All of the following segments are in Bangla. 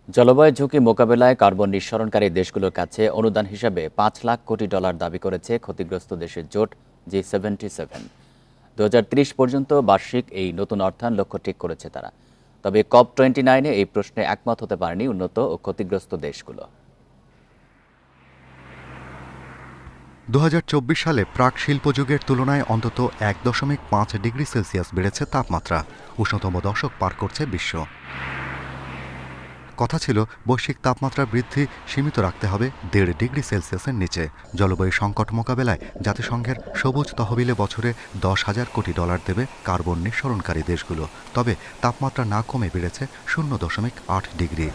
জলবায়ু ঝুঁকি মোকাবেলায় কার্বন নিঃসরণকারী দেশগুলোর কাছে অনুদান হিসাবে $5 লাখ কোটি দাবি করেছে ক্ষতিগ্রস্ত দেশের জোট G77। 2030 পর্যন্ত বার্ষিক এই নতুন অর্থায়ন লক্ষ্য ঠিক করেছে তারা। তবে COP29-এ এই প্রশ্নে একমত হতে পারেনি উন্নত ও ক্ষতিগ্রস্ত দেশগুলো। 2024 সালে প্রাক শিল্পযুগের তুলনায় অন্তত 1.5 ডিগ্রি সেলসিয়াস বেড়েছে তাপমাত্রা। উষ্ণতম দশক পার করছে বিশ্ব। কথা ছিল বৈশ্বিক তাপমাত্রা বৃদ্ধি সীমিত রাখতে হবে 1.5 ডিগ্রি সেলসিয়াসের নিচে। জলবায়ু সংকট মোকাবেলায় জাতিসংঘের সবুজ তহবিলে বছরে $10,000 কোটি দেবে কার্বন নিঃসরণকারী দেশগুলো। তবে তাপমাত্রা না কমে বেড়েছে 0.8 ডিগ্রি।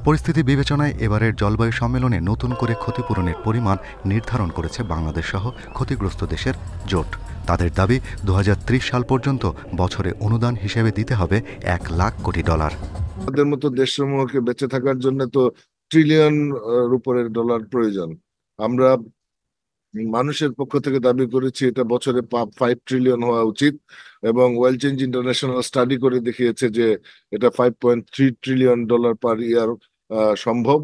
পরিস্থিতি বিবেচনায় এবারের জলবায়ু সম্মেলনে নতুন করে ক্ষতিপূরণের পরিমাণ নির্ধারণ করেছে বাংলাদেশ সহ ক্ষতিগ্রস্ত দেশের জোট। তাদের দাবি 2030 সাল পর্যন্ত বছরে অনুদান হিসেবে দিতে হবে $1 লাখ কোটি। আমাদের মতো দেশসমূহকে বেঁচে থাকার জন্য তো ট্রিলিয়ন উপরের ডলার প্রয়োজন। আমরা মানুষের পক্ষ থেকে দাবি করেছি এটা বছরে 5 ট্রিলিয়ন হওয়া উচিত, এবং ওয়ার্ল্ড চেঞ্জ ইন্টারন্যাশনাল স্টাডি করে দেখিয়েছে যে এটা $5.3 ট্রিলিয়ন পার ইয়ার সম্ভব।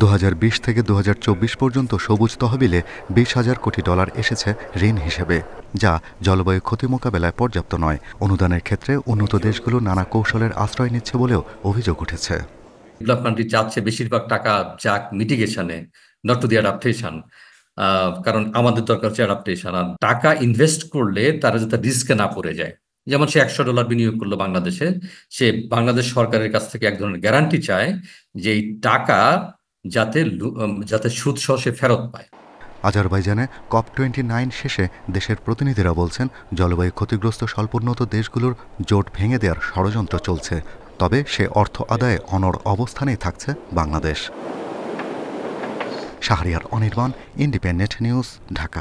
2020 থেকে 2024 পর্যন্ত সবুজ তহবিলে $20,000 কোটি এসেছে ঋণ হিসেবে, যা জলবায়ু ক্ষতি মোকাবেলায় পর্যাপ্ত নয়। অনুদানের ক্ষেত্রে উন্নত দেশগুলো নানা কৌশলের আশ্রয় নিচ্ছে বলেও অভিযোগ উঠেছে। ডেভেলপ কান্ট্রি চাচ্ছে বেশিরভাগ টাকা যাক মিটিগেশনে, নট টু দি অ্যাডাপ্টেশন। কারণ আমাদের দরকার হচ্ছে অ্যাডাপ্টেশন। আর টাকা ইনভেস্ট করলে তারা যাতে রিস্কে না পড়ে যায়। যেমন সে $100 বিনিয়োগ করলো বাংলাদেশে, সে বাংলাদেশ সরকারের কাছ থেকে এক ধরনের গ্যারান্টি চায় যে এই টাকা যাতে সুদ সহ সে ফেরত পায়। আজারবাইজানে COP29 শেষে দেশের প্রতিনিধিরা বলছেন জলবায়ু ক্ষতিগ্রস্ত স্বল্পোন্নত দেশগুলোর জোট ভেঙে দেওয়ার ষড়যন্ত্র চলছে। তবে সে অর্থ আদায়ে অনড় অবস্থানেই থাকছে বাংলাদেশ। Shahriar Anirban, independent news, Dhaka.